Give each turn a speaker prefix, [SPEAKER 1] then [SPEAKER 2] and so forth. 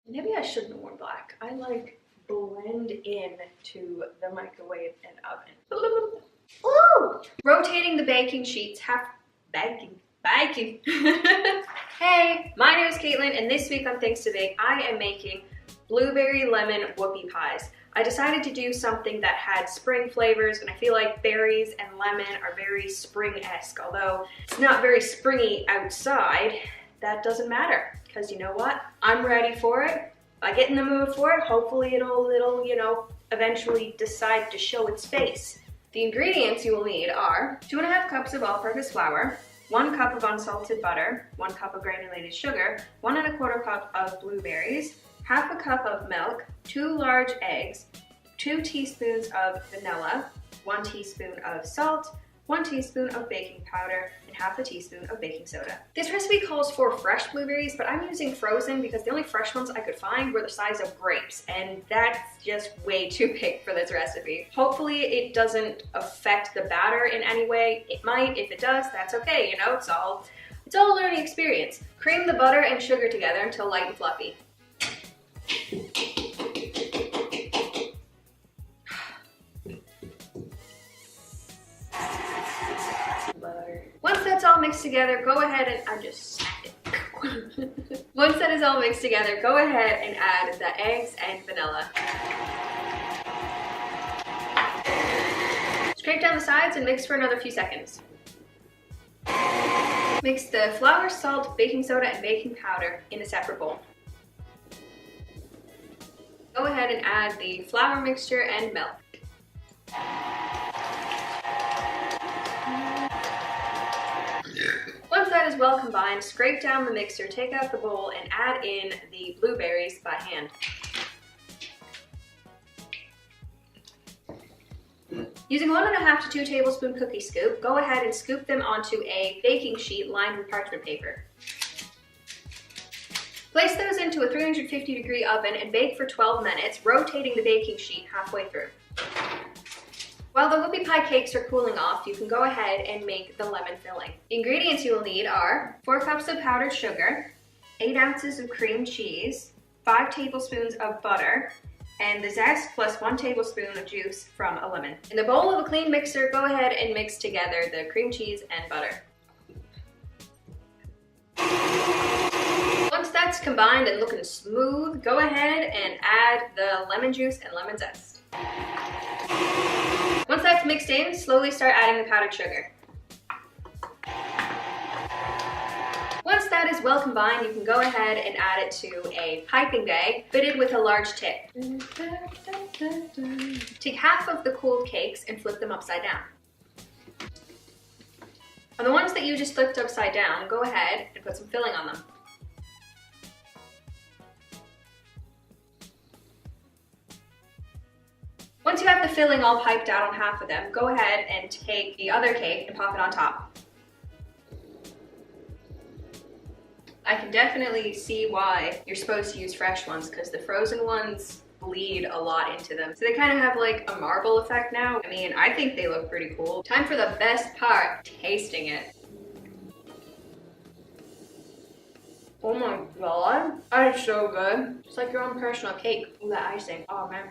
[SPEAKER 1] Maybe I shouldn't have worn black. I like blend in to the microwave and oven. Ooh! Rotating the baking sheets, baking. Hey, my name is Caitlin, and this week on Things to Bake, I am making blueberry lemon whoopie pies. I decided to do something that had spring flavors, and I feel like berries and lemon are very spring-esque. Although it's not very springy outside, that doesn't matter, because you know what? I'm ready for it. If I get in the mood for it, hopefully it'll, you know, eventually decide to show its face. The ingredients you will need are 2.5 cups of all-purpose flour, 1 cup of unsalted butter, 1 cup of granulated sugar, 1¼ cup of blueberries, half a cup of milk, 2 large eggs, 2 teaspoons of vanilla, 1 teaspoon of salt, 1 teaspoon of baking powder, and half a teaspoon of baking soda. This recipe calls for fresh blueberries, but I'm using frozen because the only fresh ones I could find were the size of grapes, and that's just way too big for this recipe. Hopefully it doesn't affect the batter in any way. It might. If it does, that's okay, you know, it's all a learning experience. Cream the butter and sugar together until light and fluffy. Once that's all mixed together, go ahead and I just snapped it. Once that is all mixed together, go ahead and add the eggs and vanilla. Scrape down the sides and mix for another few seconds. Mix the flour, salt, baking soda, and baking powder in a separate bowl. Go ahead and add the flour mixture and milk. Once that is well combined, scrape down the mixture, take out the bowl, and add in the blueberries by hand. Using 1½ to 2 tablespoon cookie scoop, go ahead and scoop them onto a baking sheet lined with parchment paper. Place those into a 350-degree oven and bake for 12 minutes, rotating the baking sheet halfway through. While the whoopie pie cakes are cooling off, you can go ahead and make the lemon filling. The ingredients you will need are 4 cups of powdered sugar, 8 ounces of cream cheese, 5 tablespoons of butter, and the zest plus 1 tablespoon of juice from a lemon. In the bowl of a clean mixer, go ahead and mix together the cream cheese and butter. Once that's combined and looking smooth, go ahead and add the lemon juice and lemon zest. Once that's mixed in, slowly start adding the powdered sugar. Once that is well combined, you can go ahead and add it to a piping bag fitted with a large tip. Take half of the cooled cakes and flip them upside down. On the ones that you just flipped upside down, go ahead and put some filling on them. Once you have the filling all piped out on half of them, go ahead and take the other cake and pop it on top. I can definitely see why you're supposed to use fresh ones, because the frozen ones bleed a lot into them. So they kind of have like a marble effect now. I mean, I think they look pretty cool. Time for the best part, tasting it. Oh my god, that is so good. It's like your own personal cake. Ooh, that icing, oh man.